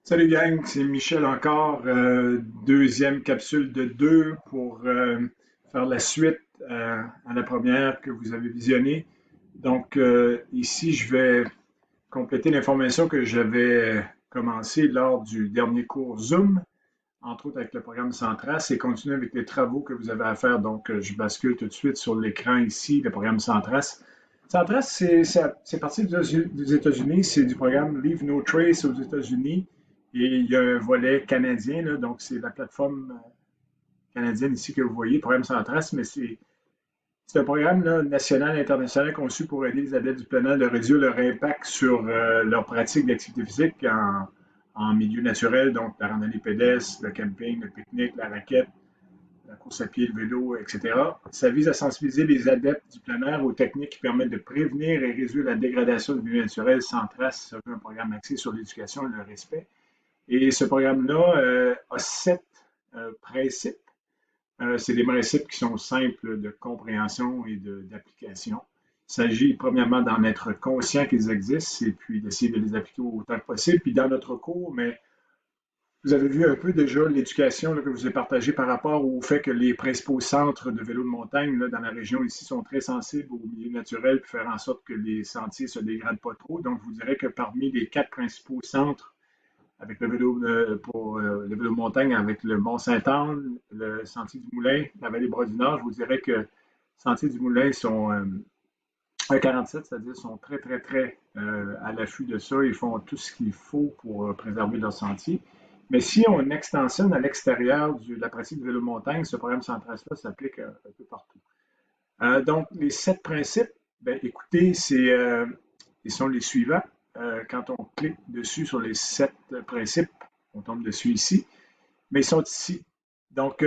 Salut gang, c'est Michel encore, deuxième capsule de deux pour faire la suite à la première que vous avez visionnée. Donc ici, je vais compléter l'information que j'avais commencée lors du dernier cours Zoom, entre autres avec le programme Centras, et continuer avec les travaux que vous avez à faire. Donc je bascule tout de suite sur l'écran ici, le programme Centras. Centras, c'est parti des États-Unis, c'est du programme Leave No Trace aux États-Unis. Et il y a un volet canadien, là, donc c'est la plateforme canadienne ici que vous voyez, Programme Centras, mais c'est un programme là, national et international conçu pour aider les adeptes du plein air à réduire leur impact sur leur pratique d'activité physique en milieu naturel, donc la randonnée pédestre, le camping, le pique-nique, la raquette, la course à pied, le vélo, etc. Ça vise à sensibiliser les adeptes du plein air aux techniques qui permettent de prévenir et réduire la dégradation du milieu naturel sans trace. C'est un programme axé sur l'éducation et le respect. Et ce programme-là a sept principes. C'est des principes qui sont simples de compréhension et d'application. Il s'agit premièrement d'en être conscient qu'ils existent et puis d'essayer de les appliquer autant que possible. Puis dans notre cours, mais vous avez vu un peu déjà l'éducation que je vous ai partagée par rapport au fait que les principaux centres de vélo de montagne là, dans la région ici sont très sensibles au milieu naturel pour faire en sorte que les sentiers ne se dégradent pas trop. Donc, je vous dirais que parmi les quatre principaux centres avec le vélo pour le vélo de montagne avec le Mont-Saint-Anne, le Sentier du Moulin, la vallée Bras-du-Nord. Je vous dirais que les Sentiers du Moulin sont 1,47, c'est-à-dire sont très, très, très à l'affût de ça. Ils font tout ce qu'il faut pour préserver leur sentier. Mais si on extensionne à l'extérieur de la pratique du vélo de montagne, ce programme Centras-là s'applique un peu partout. Donc, les sept principes, ben, écoutez, ils sont les suivants. Quand on clique dessus sur les sept principes, on tombe dessus ici, mais ils sont ici. Donc,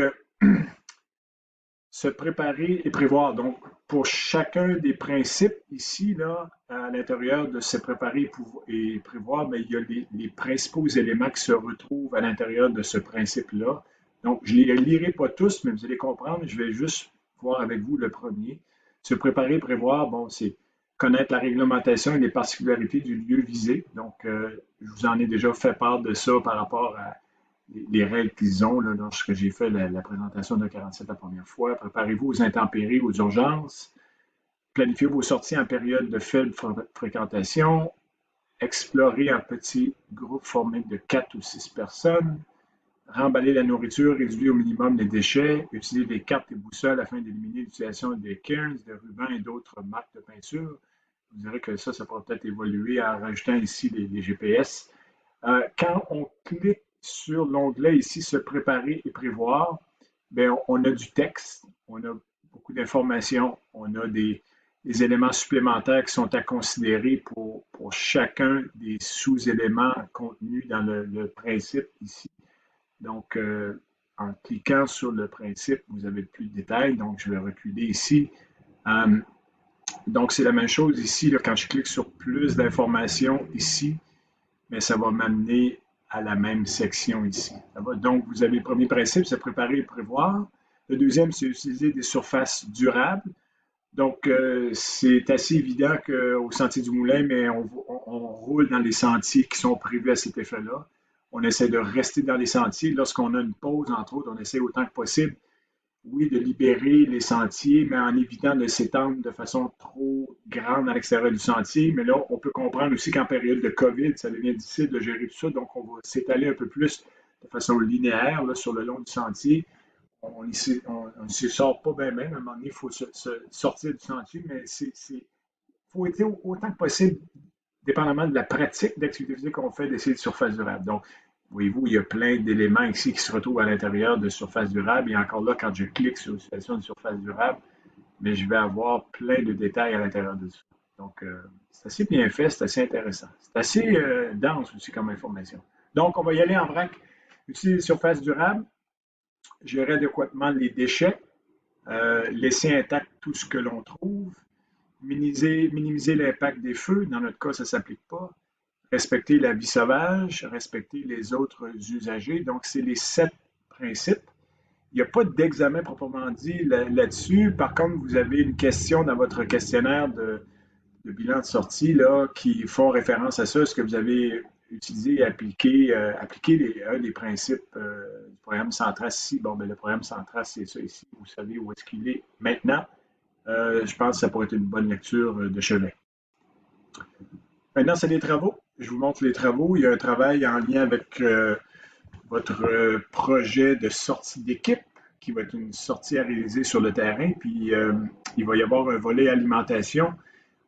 se préparer et prévoir. Donc, pour chacun des principes ici, là, à l'intérieur de se préparer et prévoir, bien, il y a les principaux éléments qui se retrouvent à l'intérieur de ce principe-là. Donc, je ne les lirai pas tous, mais vous allez comprendre. Je vais juste voir avec vous le premier. Se préparer et prévoir, bon, c'est connaître la réglementation et les particularités du lieu visé. Donc, je vous en ai déjà fait part de ça par rapport à les règles qu'ils ont là, lorsque j'ai fait la présentation de 47 la première fois. Préparez-vous aux intempéries, aux urgences. Planifiez vos sorties en période de faible fréquentation. Explorez en petits groupes formés de 4 ou 6 personnes. Remballer la nourriture, réduire au minimum les déchets. Utiliser des cartes et boussoles afin d'éliminer l'utilisation des cairns, de rubans et d'autres marques de peinture. Vous direz que ça pourrait peut-être évoluer en rajoutant ici les GPS. Quand on clique sur l'onglet ici, se préparer et prévoir, bien, on a du texte, on a beaucoup d'informations, on a des éléments supplémentaires qui sont à considérer pour chacun des sous-éléments contenus dans le principe ici. Donc, en cliquant sur le principe, vous avez plus de détails. Donc, je vais reculer ici. Euh, donc, c'est la même chose ici. Là, quand je clique sur plus d'informations ici, mais ça va m'amener à la même section ici. Donc, vous avez le premier principe, c'est préparer et prévoir. Le deuxième, c'est utiliser des surfaces durables. Donc, c'est assez évident qu'au Sentier du Moulin, mais on roule dans les sentiers qui sont prévus à cet effet-là. On essaie de rester dans les sentiers. Lorsqu'on a une pause, entre autres, on essaie autant que possible oui, de libérer les sentiers, mais en évitant de s'étendre de façon trop grande à l'extérieur du sentier. Mais là, on peut comprendre aussi qu'en période de COVID, ça devient difficile de gérer tout ça. Donc, on va s'étaler un peu plus de façon linéaire là, sur le long du sentier. On ne s'y sort pas bien, même. À un moment donné, il faut sortir du sentier, mais il faut être autant que possible, dépendamment de la pratique d'activité physique qu'on fait, d'essayer de surface durable. Donc, voyez-vous, il y a plein d'éléments ici qui se retrouvent à l'intérieur de surface durable. Et encore là, quand je clique sur une situation de surface durable, mais je vais avoir plein de détails à l'intérieur de ça. Donc, c'est assez bien fait, c'est assez intéressant. C'est assez dense aussi comme information. Donc, on va y aller en vrac. Utiliser les surfaces durables, gérer adéquatement les déchets, laisser intact tout ce que l'on trouve, minimiser l'impact des feux. Dans notre cas, ça ne s'applique pas. Respecter la vie sauvage, respecter les autres usagers. Donc, c'est les sept principes. Il n'y a pas d'examen proprement dit là-dessus. Par contre, vous avez une question dans votre questionnaire de bilan de sortie là, qui font référence à ça. Est-ce que vous avez utilisé et appliqué un des principes du programme Centras ici? Bon, ben, le programme Centras, c'est ça ici. Vous savez où est-ce qu'il est maintenant. Je pense que ça pourrait être une bonne lecture de chevet. Maintenant, c'est les travaux. Je vous montre les travaux. Il y a un travail en lien avec votre projet de sortie d'équipe qui va être une sortie à réaliser sur le terrain. Puis, il va y avoir un volet alimentation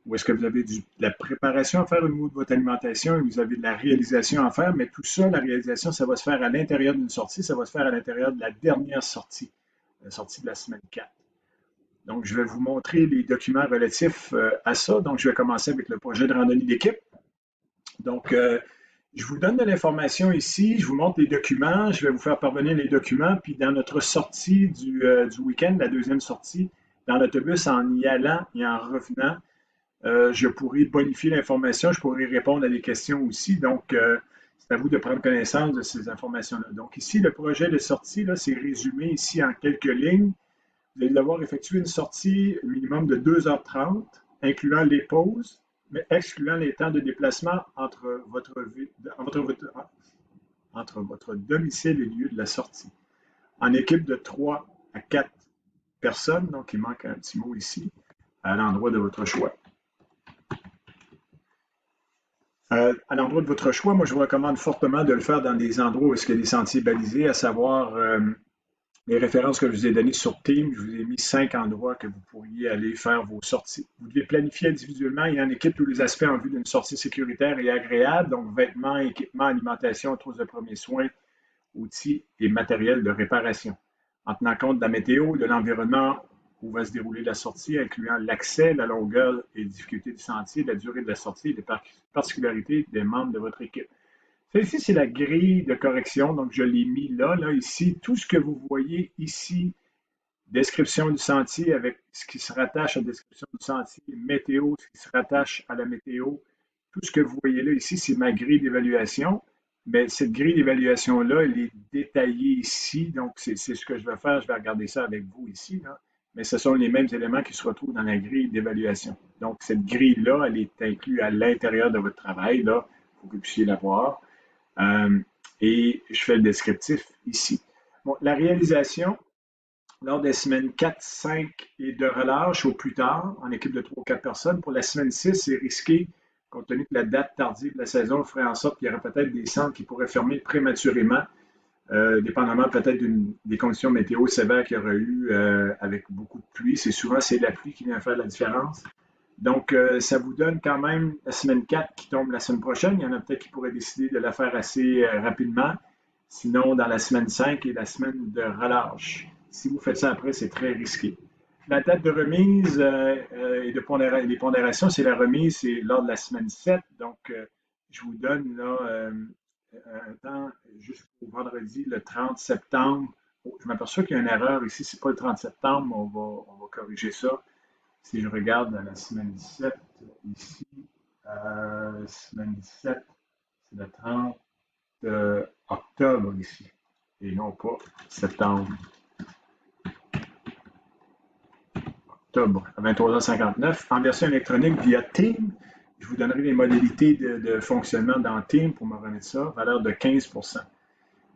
où est-ce que vous avez de la préparation à faire au niveau de votre alimentation et vous avez de la réalisation à faire. Mais tout ça, la réalisation, ça va se faire à l'intérieur d'une sortie. Ça va se faire à l'intérieur de la dernière sortie, la sortie de la semaine 4. Donc, je vais vous montrer les documents relatifs à ça. Donc, je vais commencer avec le projet de randonnée d'équipe. Donc, je vous donne de l'information ici, je vous montre les documents, je vais vous faire parvenir les documents, puis dans notre sortie du week-end, la deuxième sortie, dans l'autobus, en y allant et en revenant, je pourrai bonifier l'information, je pourrai répondre à des questions aussi. Donc, c'est à vous de prendre connaissance de ces informations-là. Donc, ici, le projet de sortie, là, c'est résumé ici en quelques lignes. Vous allez devoir effectuer une sortie minimum de 2h30, incluant les pauses, mais excluant les temps de déplacement entre votre domicile et le lieu de la sortie. En équipe de 3 à 4 personnes, donc il manque un petit mot ici, à l'endroit de votre choix. À l'endroit de votre choix, moi je vous recommande fortement de le faire dans des endroits où il y a des sentiers balisés, à savoir les références que je vous ai données sur Teams, je vous ai mis 5 endroits que vous pourriez aller faire vos sorties. Vous devez planifier individuellement et en équipe tous les aspects en vue d'une sortie sécuritaire et agréable, donc vêtements, équipements, alimentation, trousses de premiers soins, outils et matériel de réparation. En tenant compte de la météo, de l'environnement où va se dérouler la sortie, incluant l'accès, la longueur et les difficultés du sentier, la durée de la sortie et les particularités des membres de votre équipe. Ça ici, c'est la grille de correction, donc je l'ai mis là, ici. Tout ce que vous voyez ici, description du sentier avec ce qui se rattache à la description du sentier, météo, ce qui se rattache à la météo, tout ce que vous voyez là ici, c'est ma grille d'évaluation. Mais cette grille d'évaluation-là, elle est détaillée ici, donc c'est ce que je vais faire, je vais regarder ça avec vous ici, là. Mais ce sont les mêmes éléments qui se retrouvent dans la grille d'évaluation. Donc, cette grille-là, elle est inclue à l'intérieur de votre travail, là, il faut que vous puissiez la voir. Et je fais le descriptif ici. Bon, la réalisation, lors des semaines 4, 5 et de relâche au plus tard, en équipe de 3 ou 4 personnes. Pour la semaine 6, c'est risqué, compte tenu que la date tardive de la saison ferait en sorte qu'il y aurait peut-être des centres qui pourraient fermer prématurément, dépendamment peut-être des conditions météo sévères qu'il y aurait eu avec beaucoup de pluie. C'est la pluie qui vient faire la différence. Donc, ça vous donne quand même la semaine 4 qui tombe la semaine prochaine. Il y en a peut-être qui pourraient décider de la faire assez rapidement. Sinon, dans la semaine 5 et la semaine de relâche. Si vous faites ça après, c'est très risqué. La date de remise et les pondérations, c'est la remise, c'est lors de la semaine 7. Donc, je vous donne là un temps jusqu'au vendredi, le 30 septembre. Oh, je m'aperçois qu'il y a une erreur ici, c'est pas le 30 septembre, on va corriger ça. Si je regarde dans la semaine 17, ici, semaine 17, c'est le 30 octobre ici, et non pas septembre. Octobre à 23h59. En version électronique via Teams, je vous donnerai les modalités de fonctionnement dans Teams pour me remettre ça, valeur de 15%.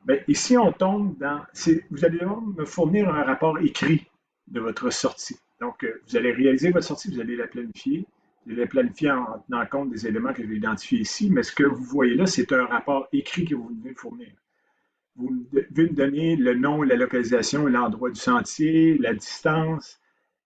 Bien, ici, on tombe dans. Vous allez devoir me fournir un rapport écrit de votre sortie. Donc, vous allez réaliser votre sortie, vous allez la planifier. Vous allez la planifier en tenant compte des éléments que je vais identifier ici, mais ce que vous voyez là, c'est un rapport écrit que vous devez fournir. Vous devez me donner le nom, la localisation et l'endroit du sentier, la distance,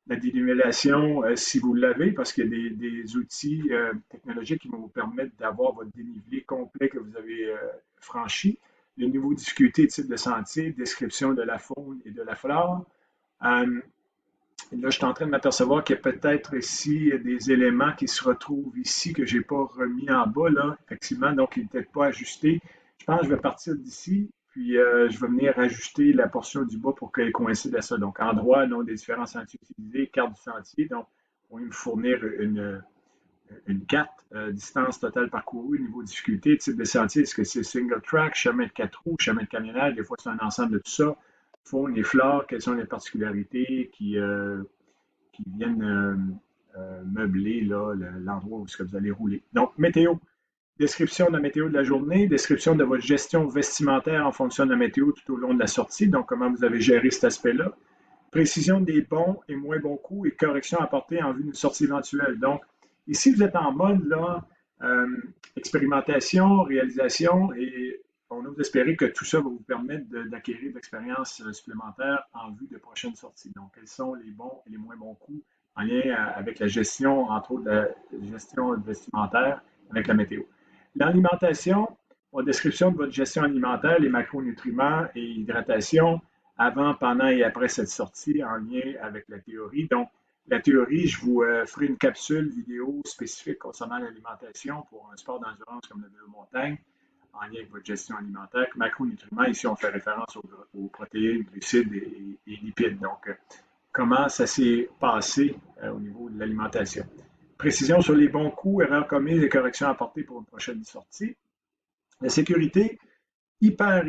la dénivellation, si vous l'avez, parce qu'il y a des outils technologiques qui vont vous permettre d'avoir votre dénivelé complet que vous avez franchi, le niveau de difficulté, type de sentier, description de la faune et de la flore. Là, je suis en train de m'apercevoir qu'il y a peut-être ici des éléments qui se retrouvent ici que je n'ai pas remis en bas, là, effectivement, donc il n'est peut-être pas ajusté. Je pense que je vais partir d'ici, puis je vais venir ajuster la portion du bas pour qu'elle coïncide à ça. Donc, endroit, nom des différents sentiers utilisés, carte du sentier. Donc, on va me fournir une carte, distance totale parcourue, niveau de difficulté, type de sentier, est-ce que c'est single track, chemin de 4 roues, chemin de camionnage, des fois c'est un ensemble de tout ça. Faune et flore, quelles sont les particularités qui viennent meubler l'endroit où vous allez rouler. Donc, météo. Description de la météo de la journée, description de votre gestion vestimentaire en fonction de la météo tout au long de la sortie, donc comment vous avez géré cet aspect-là. Précision des bons et moins bons coups et correction apportée en vue d'une sortie éventuelle. Donc, ici, vous êtes en mode là, euh, expérimentation, réalisation, et on ose espérer que tout ça va vous permettre d'acquérir de l'expérience supplémentaire en vue de prochaines sorties. Donc, quels sont les bons et les moins bons coups en lien avec la gestion, entre autres, de la gestion vestimentaire avec la météo. L'alimentation, en description de votre gestion alimentaire, les macronutriments et hydratation avant, pendant et après cette sortie en lien avec la théorie. Donc, la théorie, je vous ferai une capsule vidéo spécifique concernant l'alimentation pour un sport d'endurance comme le vélo montagne en lien avec votre gestion alimentaire. Macronutriments, ici, on fait référence aux protéines, glucides et lipides. Donc, comment ça s'est passé au niveau de l'alimentation. Précision sur les bons coups, erreurs commises et corrections apportées pour une prochaine sortie. La sécurité, hyper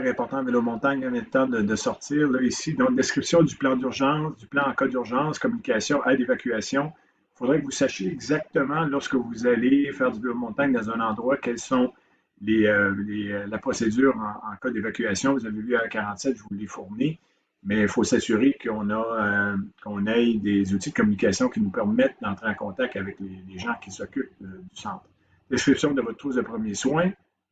important en vélo montagne en temps de sortir. Là, ici, donc, description du plan d'urgence, du plan en cas d'urgence, communication, aide, évacuation. Il faudrait que vous sachiez exactement, lorsque vous allez faire du vélo montagne dans un endroit, quelles sont la procédure en cas d'évacuation. Vous avez vu à 47, je vous l'ai fourni. Mais il faut s'assurer qu'on ait des outils de communication qui nous permettent d'entrer en contact avec les gens qui s'occupent du centre. Description de votre trousse de premiers soins.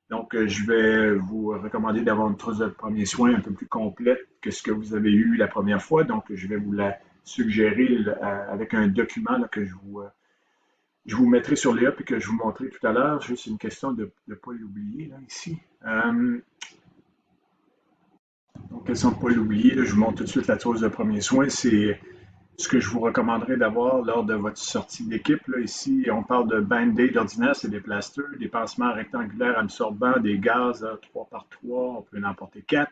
Donc, je vais vous recommander d'avoir une trousse de premiers soins un peu plus complète que ce que vous avez eu la première fois. Donc, je vais vous la suggérer avec un document là, que je vous mettrai sur les hubs et que je vous montrerai tout à l'heure. Juste une question de ne pas l'oublier là, ici. Donc, question de ne pas l'oublier, je vous montre tout de suite la trousse de premiers soins. C'est ce que je vous recommanderais d'avoir lors de votre sortie d'équipe. Ici, on parle de band-aid ordinaire, c'est des plasters, des pansements rectangulaires absorbants, des gaz 3x3, on peut en emporter 4,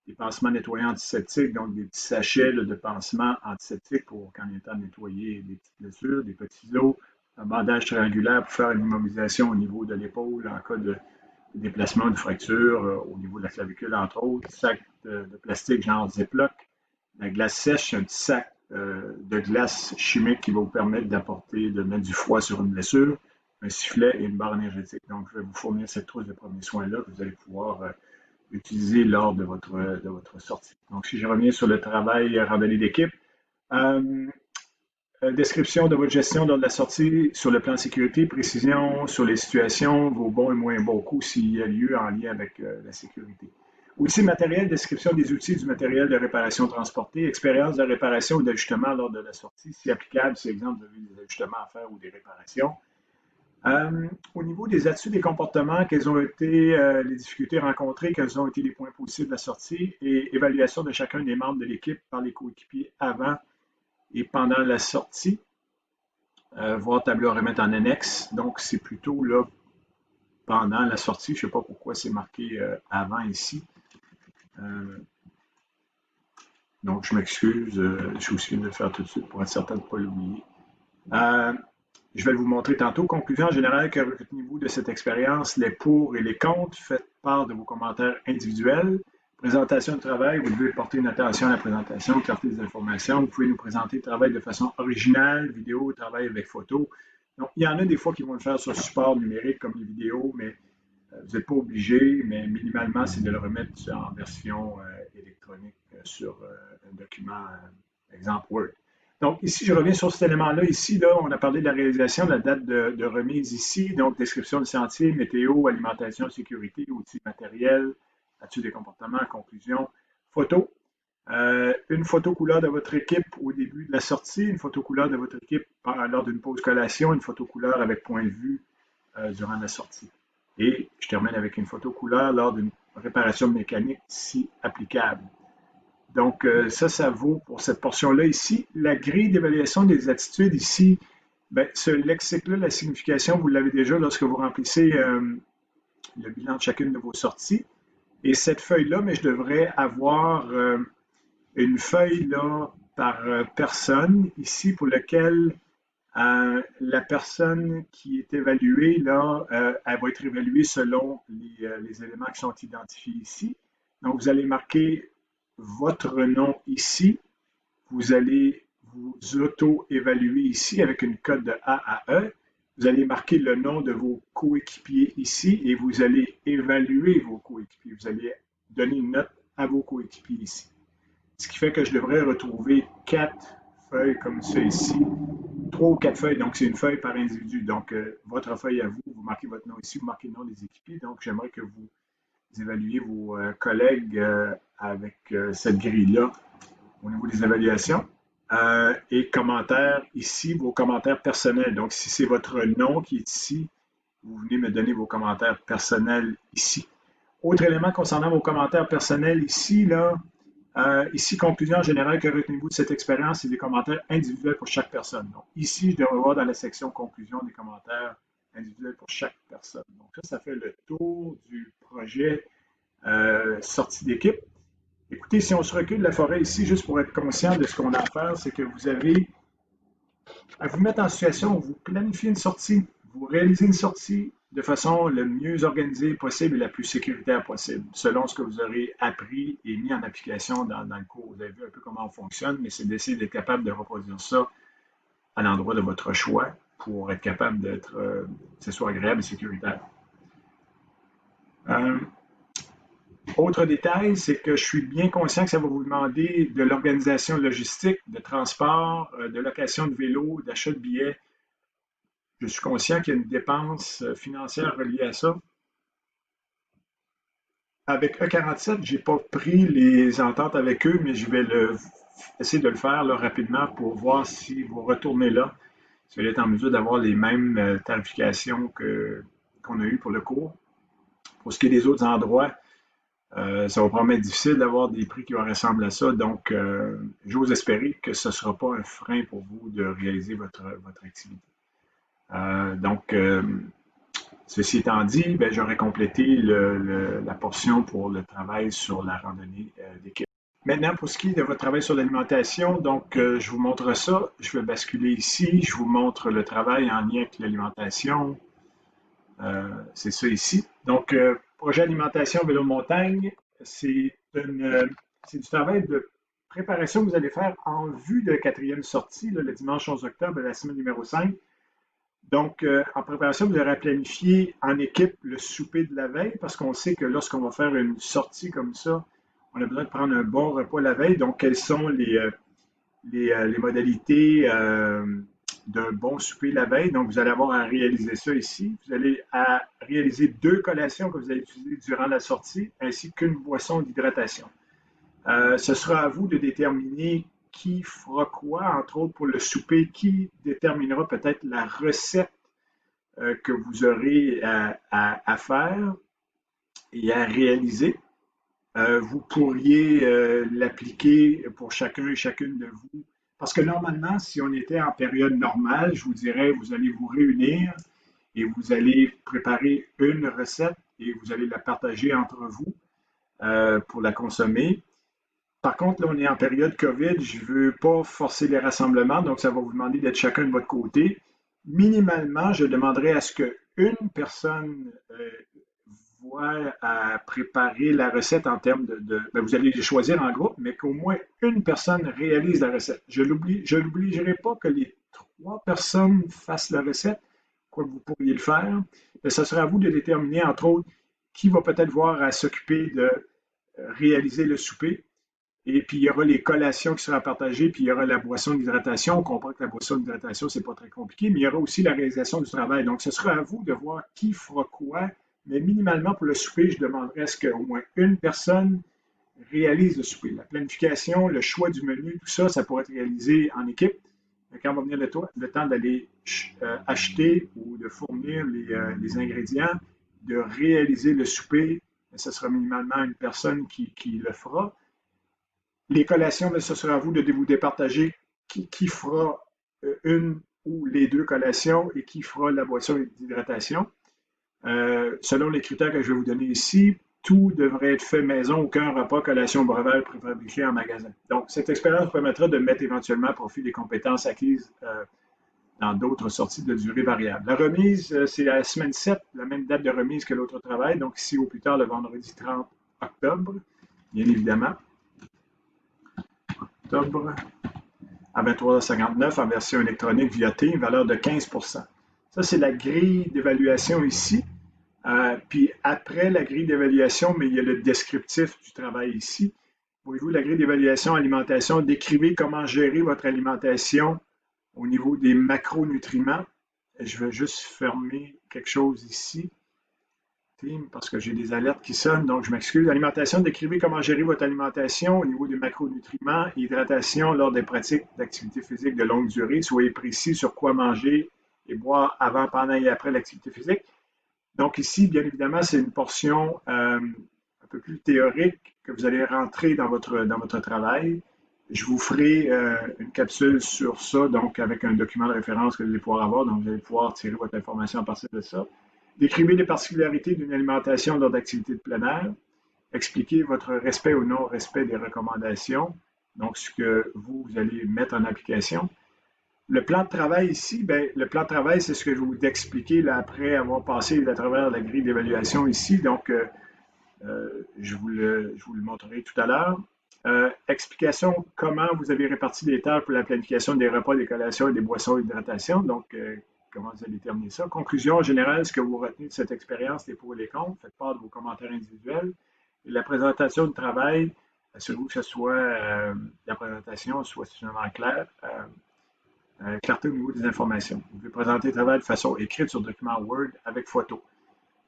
des pansements nettoyants antiseptiques, donc des petits sachets de pansements antiseptiques pour quand il est temps de nettoyer des petites blessures, des petits os, un bandage triangulaire pour faire une immobilisation au niveau de l'épaule en cas de déplacement, de fracture au niveau de la clavicule, entre autres, sac de plastique genre Ziploc, la glace sèche, un petit sac de glace chimique qui va vous permettre de mettre du froid sur une blessure, un sifflet et une barre énergétique. Donc, je vais vous fournir cette trousse de premiers soins-là que vous allez pouvoir utiliser lors de votre sortie. Donc, si je reviens sur le travail randonnée d'équipe, description de votre gestion lors de la sortie sur le plan de sécurité, précision sur les situations, vos bons et moins bons coups s'il y a lieu en lien avec la sécurité. Outils matériels, description des outils du matériel de réparation transporté, expérience de réparation ou d'ajustement lors de la sortie, si applicable, si exemple vous avez des ajustements à faire ou des réparations. Au niveau des attitudes et comportements, quelles ont été les difficultés rencontrées, quels ont été les points positifs de la sortie et évaluation de chacun des membres de l'équipe par les coéquipiers avant et pendant la sortie. Voir tableau à remettre en annexe. Donc, c'est plutôt là pendant la sortie. Je ne sais pas pourquoi c'est marqué avant ici. Donc, je m'excuse. Je suis aussi de le faire tout de suite pour être certain de ne pas l'oublier. Je vais vous montrer tantôt. Conclusion générale, que retenez-vous de cette expérience? Les pour et les contre. Faites part de vos commentaires individuels. Présentation de travail, vous devez porter une attention à la présentation, clarté des informations. Vous pouvez nous présenter le travail de façon originale, vidéo, travail avec photo. Donc, il y en a des fois qui vont le faire sur support numérique comme les vidéos, mais vous n'êtes pas obligé, mais minimalement, c'est de le remettre en version électronique sur un document, exemple Word. Donc, ici, je reviens sur cet élément-là. Ici, là, on a parlé de la réalisation, de la date de remise ici. Donc, description du sentier, météo, alimentation, sécurité, outils matériels, attitude des comportements, conclusion, photo. Une photo couleur de votre équipe au début de la sortie, une photo couleur de votre équipe lors d'une pause collation, une photo couleur avec point de vue durant la sortie. Et je termine avec une photo couleur lors d'une réparation mécanique si applicable. Donc, ça vaut pour cette portion-là ici. La grille d'évaluation des attitudes ici, ben, ce lexique-là, la signification, vous l'avez déjà lorsque vous remplissez le bilan de chacune de vos sorties. Et cette feuille-là, mais je devrais avoir une feuille là, par personne ici pour laquelle la personne qui est évaluée, là, elle va être évaluée selon les éléments qui sont identifiés ici. Donc, vous allez marquer votre nom ici. Vous allez vous auto-évaluer ici avec une cote de A à E. Vous allez marquer le nom de vos coéquipiers ici et vous allez évaluer vos coéquipiers. Vous allez donner une note à vos coéquipiers ici. Ce qui fait que je devrais retrouver 4 feuilles comme ça ici. 3 ou 4 feuilles, donc c'est une feuille par individu. Donc, votre feuille à vous, vous marquez votre nom ici, vous marquez le nom des équipiers. Donc, j'aimerais que vous évaluez vos collègues avec cette grille-là au niveau des évaluations. Et commentaires ici, vos commentaires personnels. Donc, si c'est votre nom qui est ici, vous venez me donner vos commentaires personnels ici. Autre élément concernant vos commentaires personnels ici, là, ici, conclusion générale que retenez-vous de cette expérience, c'est des commentaires individuels pour chaque personne. Donc, ici, je devrais voir dans la section conclusion des commentaires individuels pour chaque personne. Donc, ça fait le tour du projet sortie d'équipe. Écoutez, si on se recule de la forêt ici, juste pour être conscient de ce qu'on a à faire, c'est que vous avez à vous mettre en situation où vous planifiez une sortie, vous réalisez une sortie de façon le mieux organisée possible et la plus sécuritaire possible, selon ce que vous aurez appris et mis en application dans le cours. Vous avez vu un peu comment on fonctionne, mais c'est d'essayer d'être capable de reproduire ça à l'endroit de votre choix pour être capable d'être, que ce soit agréable et sécuritaire. Autre détail, c'est que je suis bien conscient que ça va vous demander de l'organisation logistique, de transport, de location de vélo, d'achat de billets. Je suis conscient qu'il y a une dépense financière reliée à ça. Avec E47, je n'ai pas pris les ententes avec eux, mais je vais essayer de le faire là, rapidement pour voir si vous retournez là, si vous allez être en mesure d'avoir les mêmes tarifications qu'on a eues pour le cours. Pour ce qui est des autres endroits, ça va probablement être difficile d'avoir des prix qui ressemblent à ça. Donc, j'ose espérer que ce ne sera pas un frein pour vous de réaliser votre activité. Donc, ceci étant dit, ben, j'aurais complété la portion pour le travail sur la randonnée d'équipe. Maintenant, pour ce qui est de votre travail sur l'alimentation, donc je vous montre ça. Je vais basculer ici. Je vous montre le travail en lien avec l'alimentation. C'est ça ici. Donc, projet alimentation vélo montagne, c'est du travail de préparation que vous allez faire en vue de la 4e sortie, là, le dimanche 11 octobre, la semaine numéro 5. Donc, en préparation, vous aurez planifié en équipe le souper de la veille, parce qu'on sait que lorsqu'on va faire une sortie comme ça, on a besoin de prendre un bon repas la veille. Donc, quelles sont les modalités d'un bon souper la veille? Donc, vous allez avoir à réaliser ça ici. Vous allez à réaliser 2 collations que vous allez utiliser durant la sortie, ainsi qu'une boisson d'hydratation. Ce sera à vous de déterminer qui fera quoi, entre autres pour le souper, qui déterminera peut-être la recette que vous aurez à faire et à réaliser. Vous pourriez l'appliquer pour chacun et chacune de vous. Parce que normalement, si on était en période normale, je vous dirais, vous allez vous réunir et vous allez préparer une recette et vous allez la partager entre vous pour la consommer. Par contre, là, on est en période COVID, je ne veux pas forcer les rassemblements, donc ça va vous demander d'être chacun de votre côté. Minimalement, je demanderai à ce qu'une personne voit à préparer la recette en termes ben, vous allez les choisir en groupe, mais qu'au moins une personne réalise la recette. Je n'obligerai pas que les 3 personnes fassent la recette, quoi que vous pourriez le faire, mais ce sera à vous de déterminer, entre autres, qui va peut-être voir à s'occuper de réaliser le souper. Et puis, il y aura les collations qui seront partagées, puis il y aura la boisson d'hydratation. On comprend que la boisson d'hydratation, c'est pas très compliqué, mais il y aura aussi la réalisation du travail. Donc, ce sera à vous de voir qui fera quoi, mais minimalement pour le souper, je demanderai à ce qu'au moins une personne réalise le souper. La planification, le choix du menu, tout ça, ça pourrait être réalisé en équipe. Mais quand va venir le temps d'aller acheter ou de fournir les ingrédients, de réaliser le souper, ce sera minimalement une personne qui le fera. Les collations, mais ce sera à vous de vous départager qui fera une ou les 2 collations et qui fera la boisson d'hydratation. Selon les critères que je vais vous donner ici, tout devrait être fait maison, aucun repas, collation, breuvage préfabriqué en magasin. Donc, cette expérience permettra de mettre éventuellement à profit des compétences acquises dans d'autres sorties de durée variable. La remise, c'est la semaine 7, la même date de remise que l'autre travail, donc ici au plus tard le vendredi 30 octobre, bien évidemment. Octobre. à 23,59 en version électronique via T, une valeur de 15 %. Ça, c'est la grille d'évaluation ici. Puis après la grille d'évaluation, mais il y a le descriptif du travail ici. Voyez-vous, la grille d'évaluation alimentation, décrivez comment gérer votre alimentation au niveau des macronutriments. Je vais juste fermer quelque chose ici parce que j'ai des alertes qui sonnent, donc je m'excuse. Alimentation, décrivez comment gérer votre alimentation au niveau des macronutriments, hydratation lors des pratiques d'activité physique de longue durée. Soyez précis sur quoi manger et boire avant, pendant et après l'activité physique. Donc ici, bien évidemment, c'est une portion un peu plus théorique que vous allez rentrer dans votre travail. Je vous ferai une capsule sur ça, donc avec un document de référence que vous allez pouvoir avoir, donc vous allez pouvoir tirer votre information à partir de ça. Décrivez les particularités d'une alimentation lors d'activités de plein air. Expliquez votre respect ou non-respect des recommandations, donc ce que vous allez mettre en application. Le plan de travail ici, bien, le plan de travail, c'est ce que je vais vous expliquer là, après avoir passé à travers la grille d'évaluation ici. Donc, je vous le montrerai tout à l'heure. Explication comment vous avez réparti les tâches pour la planification des repas, des collations et des boissons d'hydratation. Donc, comment vous allez terminer ça. Conclusion générale, ce que vous retenez de cette expérience, les pour et les contre. Faites part de vos commentaires individuels. Et la présentation de travail, assurez-vous que ce soit la présentation soit suffisamment claire. Clarté au niveau des informations. Vous pouvez présenter le travail de façon écrite sur document Word avec photo.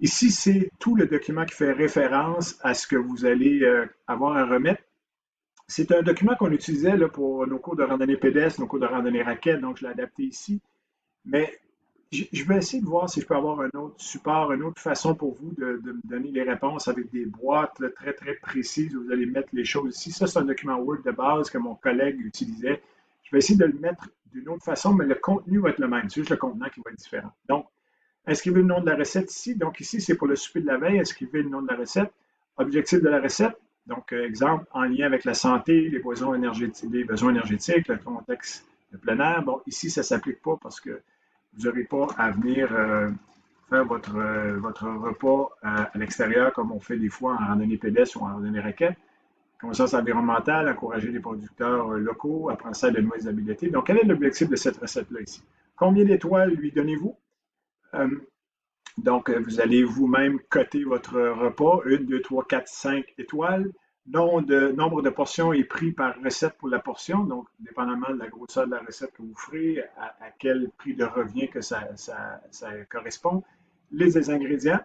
Ici, c'est tout le document qui fait référence à ce que vous allez avoir à remettre. C'est un document qu'on utilisait là, pour nos cours de randonnée pédestre, nos cours de randonnée raquette, donc je l'ai adapté ici. Mais je vais essayer de voir si je peux avoir un autre support, une autre façon pour vous de me donner les réponses avec des boîtes là, très, très précises où vous allez mettre les choses ici. Ça, c'est un document Word de base que mon collègue utilisait. Je vais essayer de le mettre d'une autre façon, mais le contenu va être le même. C'est juste le contenant qui va être différent. Donc, inscrivez le nom de la recette ici. Donc, ici, c'est pour le souper de la veille. Inscrivez le nom de la recette. Objectif de la recette. Donc, exemple, en lien avec la santé, les besoins énergétiques, le contexte de plein air. Bon, ici, ça ne s'applique pas parce que vous n'aurez pas à venir faire votre repas à l'extérieur comme on fait des fois en randonnée pédestre ou en randonnée raquette. Conscience environnementale, encourager les producteurs locaux, apprentissage de nouvelles habiletés. Donc, quel est l'objectif de cette recette-là ici? Combien d'étoiles lui donnez-vous? Donc, vous allez vous-même coter votre repas, 1, 2, 3, 4, 5 étoiles. Nombre de portions est pris par recette pour la portion, donc dépendamment de la grosseur de la recette que vous ferez, à quel prix de revient que ça correspond. Liste des ingrédients.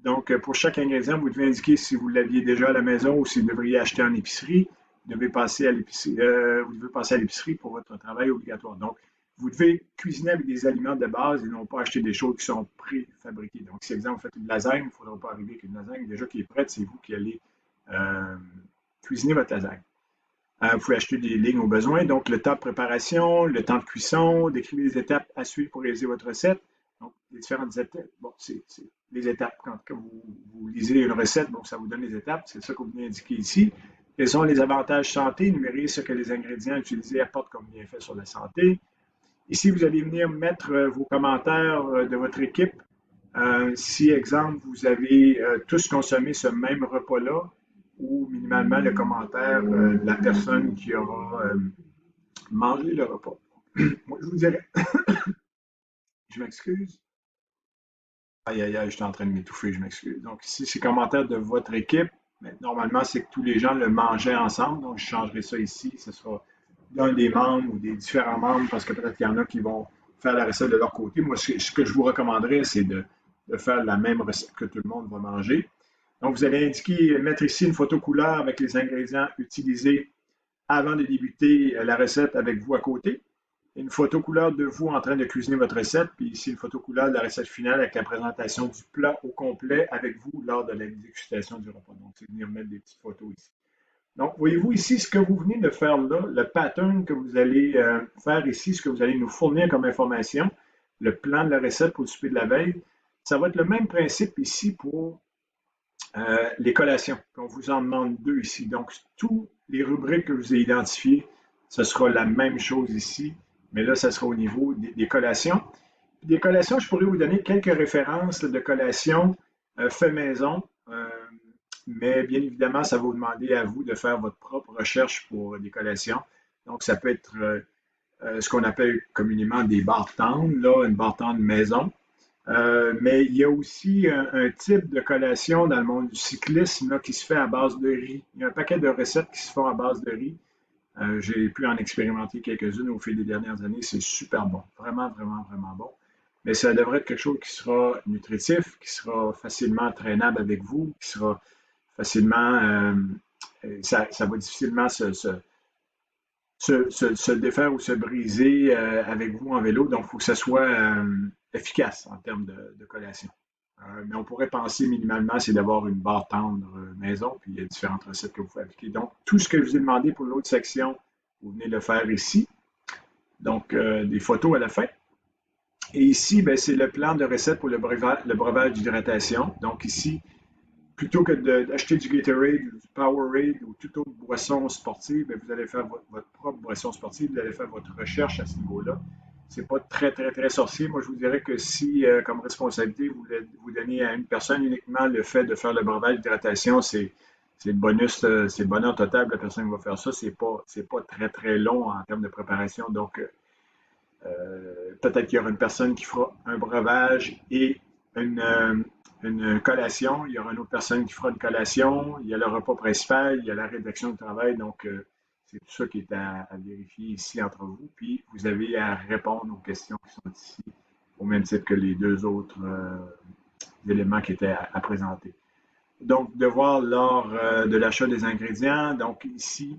Donc, pour chaque ingrédient, vous devez indiquer si vous l'aviez déjà à la maison ou si vous devriez acheter en épicerie. Vous devez passer à l'épicerie pour votre travail obligatoire. Donc, vous devez cuisiner avec des aliments de base et non pas acheter des choses qui sont préfabriquées. Donc, si, exemple, vous faites une lasagne, il ne faudra pas arriver avec une lasagne déjà qui est prête, c'est vous qui allez cuisiner votre lasagne. Vous pouvez acheter des lignes au besoin. Donc, le temps de préparation, le temps de cuisson, décrivez les étapes à suivre pour réaliser votre recette. Donc, les différentes étapes. Bon, c'est les étapes. Quand vous lisez une recette, bon, ça vous donne les étapes. C'est ça que vous venez indiquer ici. Quels sont les avantages santé? Énumérez ce que les ingrédients utilisés apportent comme bienfait sur la santé. Ici, vous allez venir mettre vos commentaires de votre équipe. Si, exemple, vous avez tous consommé ce même repas-là, ou minimalement le commentaire de la personne qui aura mangé le repas. Moi, je vous dirais, je m'excuse. Aïe, aïe, aïe, je suis en train de m'étouffer, je m'excuse. Donc, ici, c'est commentaire de votre équipe. Mais normalement, c'est que tous les gens le mangeaient ensemble. Donc, je changerai ça ici. Ce sera d'un des membres ou des différents membres parce que peut-être qu'il y en a qui vont faire la recette de leur côté. Moi, ce que je vous recommanderais, c'est de faire la même recette que tout le monde va manger. Donc, vous allez mettre ici une photo couleur avec les ingrédients utilisés avant de débuter la recette avec vous à côté. Une photo couleur de vous en train de cuisiner votre recette, puis ici une photo couleur de la recette finale avec la présentation du plat au complet avec vous lors de l'exécution du repas. Donc, c'est venir mettre des petites photos ici. Donc, voyez-vous ici ce que vous venez de faire là, le pattern que vous allez faire ici, ce que vous allez nous fournir comme information, le plan de la recette pour le souper de la veille, ça va être le même principe ici pour les collations. On vous en demande deux ici. Donc, toutes les rubriques que je vous ai identifiées, ce sera la même chose ici, mais là, ça sera au niveau des collations. Des collations, je pourrais vous donner quelques références de collations fait maison, mais bien évidemment, ça va vous demander à vous de faire votre propre recherche pour des collations. Donc, ça peut être ce qu'on appelle communément des bar-tendres, là, une bar-tendre maison. Mais il y a aussi un type de collation dans le monde du cyclisme là, qui se fait à base de riz. Il y a un paquet de recettes qui se font à base de riz. J'ai pu en expérimenter quelques-unes au fil des dernières années. C'est super bon. Vraiment, vraiment, vraiment bon. Mais ça devrait être quelque chose qui sera nutritif, qui sera facilement traînable avec vous, qui sera facilement... ça va difficilement se défaire ou se briser avec vous en vélo. Donc, il faut que ça soit efficace en termes de collation. Mais on pourrait penser minimalement, c'est d'avoir une barre tendre maison, puis il y a différentes recettes que vous pouvez appliquer. Donc, tout ce que je vous ai demandé pour l'autre section, vous venez de le faire ici. Donc, des photos à la fin. Et ici, ben, c'est le plan de recette pour le breuvage d'hydratation. Donc, ici, plutôt que d'acheter du Gatorade, du Powerade ou toute autre boisson sportive, bien, vous allez faire votre propre boisson sportive, vous allez faire votre recherche à ce niveau-là. C'est pas très, très, très sorcier. Moi, je vous dirais que si, comme responsabilité, vous donnez à une personne uniquement le fait de faire le breuvage d'hydratation, c'est le bonus, c'est le bonheur total. La personne qui va faire ça, c'est pas très, très long en termes de préparation. Donc, peut-être qu'il y aura une personne qui fera un breuvage et une, euh, une collation. Il y aura une autre personne qui fera une collation. Il y a le repas principal, il y a la rédaction du travail. Donc, c'est tout ça qui est à vérifier ici entre vous. Puis, vous avez à répondre aux questions qui sont ici, au même titre que les deux autres éléments qui étaient à présenter. Donc, devoir lors de l'achat des ingrédients. Donc, ici,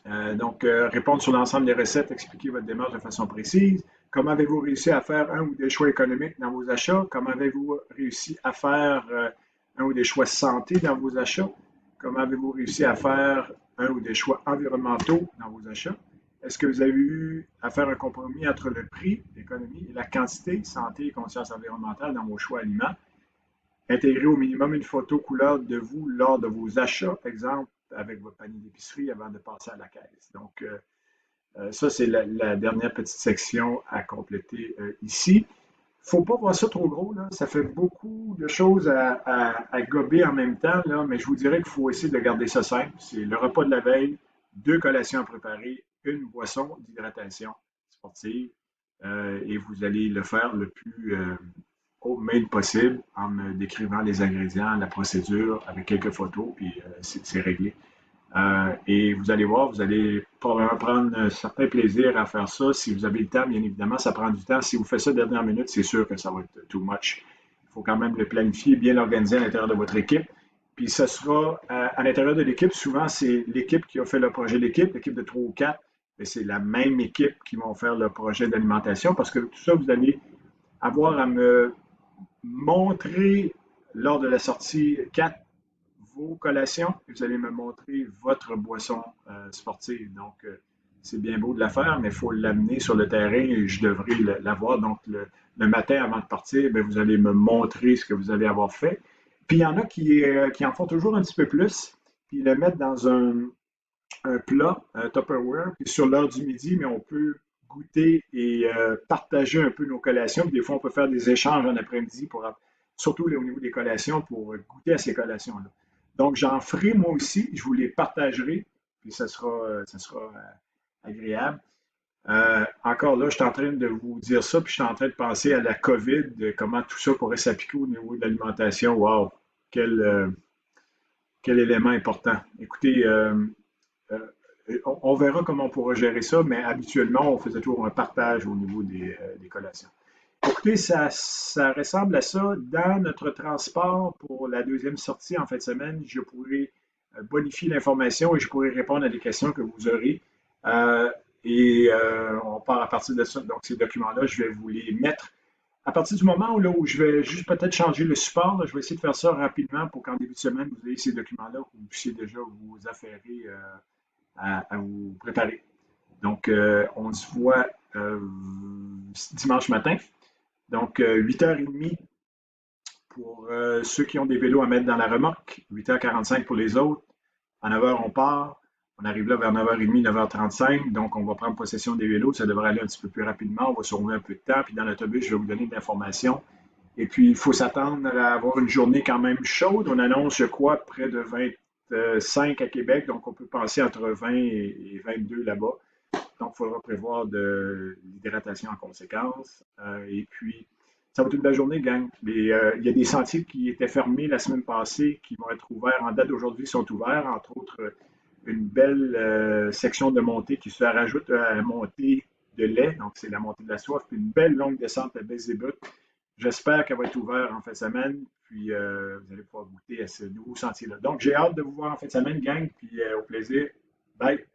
répondre sur l'ensemble des recettes, expliquer votre démarche de façon précise. Comment avez-vous réussi à faire un ou des choix économiques dans vos achats? Comment avez-vous réussi à faire un ou des choix santé dans vos achats? Comment avez-vous réussi à faire un ou des choix environnementaux dans vos achats? Est-ce que vous avez eu à faire un compromis entre le prix, l'économie et la quantité, santé et conscience environnementale dans vos choix aliments? Intégrer au minimum une photo couleur de vous lors de vos achats, exemple avec votre panier d'épicerie avant de passer à la caisse. Donc, ça, c'est la dernière petite section à compléter ici. Il ne faut pas voir ça trop gros, là. Ça fait beaucoup de choses à gober en même temps, là, mais je vous dirais qu'il faut essayer de garder ça simple. C'est le repas de la veille, deux collations à préparer, une boisson d'hydratation sportive, et vous allez le faire le plus homemade possible en me décrivant les ingrédients, la procédure, avec quelques photos, puis c'est réglé. Et vous allez voir, vous allez probablement prendre un certain plaisir à faire ça. Si vous avez le temps, bien évidemment, ça prend du temps. Si vous faites ça dernière minute, c'est sûr que ça va être too much. Il faut quand même le planifier, bien l'organiser à l'intérieur de votre équipe. Puis ce sera à l'intérieur de l'équipe, souvent c'est l'équipe qui a fait le projet d'équipe, l'équipe de 3 ou 4, mais c'est la même équipe qui vont faire le projet d'alimentation parce que tout ça, vous allez avoir à me montrer lors de la sortie 4 vos collations et vous allez me montrer votre boisson sportive. Donc, c'est bien beau de la faire, mais il faut l'amener sur le terrain et je devrais l'avoir. Donc, le matin avant de partir, bien, vous allez me montrer ce que vous allez avoir fait. Puis, il y en a qui en font toujours un petit peu plus, puis ils le mettent dans un plat, un Tupperware, puis sur l'heure du midi, mais on peut goûter et partager un peu nos collations. Puis des fois, on peut faire des échanges en après-midi, surtout au niveau des collations, pour goûter à ces collations-là. Donc, j'en ferai moi aussi, je vous les partagerai, puis ça sera agréable. Encore là, je suis en train de vous dire ça, puis je suis en train de penser à la COVID, de comment tout ça pourrait s'appliquer au niveau de l'alimentation. Wow! Quel, euh, quel élément important. Écoutez, euh, on verra comment on pourra gérer ça, mais habituellement, on faisait toujours un partage au niveau des collations. Écoutez, ça ressemble à ça. Dans notre transport pour la deuxième sortie en fin de semaine, je pourrai bonifier l'information et je pourrai répondre à des questions que vous aurez. Euh, on part à partir de ça. Donc, ces documents-là, je vais vous les mettre. À partir du moment où je vais juste peut-être changer le support, là, je vais essayer de faire ça rapidement pour qu'en début de semaine, vous ayez ces documents-là, que vous puissiez déjà vous affairer à vous préparer. Donc, on se voit dimanche matin. Donc, 8h30 pour ceux qui ont des vélos à mettre dans la remorque, 8h45 pour les autres. À 9h, on part. On arrive là vers 9h30, 9h35. Donc, on va prendre possession des vélos. Ça devrait aller un petit peu plus rapidement. On va sauver un peu de temps. Puis, dans l'autobus, je vais vous donner de l'information. Et puis, il faut s'attendre à avoir une journée quand même chaude. On annonce, je crois, près de 25 à Québec. Donc, on peut passer entre 20 et 22 là-bas. donc il faudra prévoir de l'hydratation en conséquence. Et puis, ça va être une belle journée, gang. Il y a des sentiers qui étaient fermés la semaine passée qui vont être ouverts. En date d'aujourd'hui, ils sont ouverts, entre autres une belle section de montée qui se rajoute à la montée de lait, donc c'est la montée de la soif, puis une belle longue descente à Bézébut. J'espère qu'elle va être ouverte en fin de semaine, puis vous allez pouvoir goûter à ce nouveau sentier-là. Donc, j'ai hâte de vous voir en fin de semaine, gang, puis au plaisir. Bye!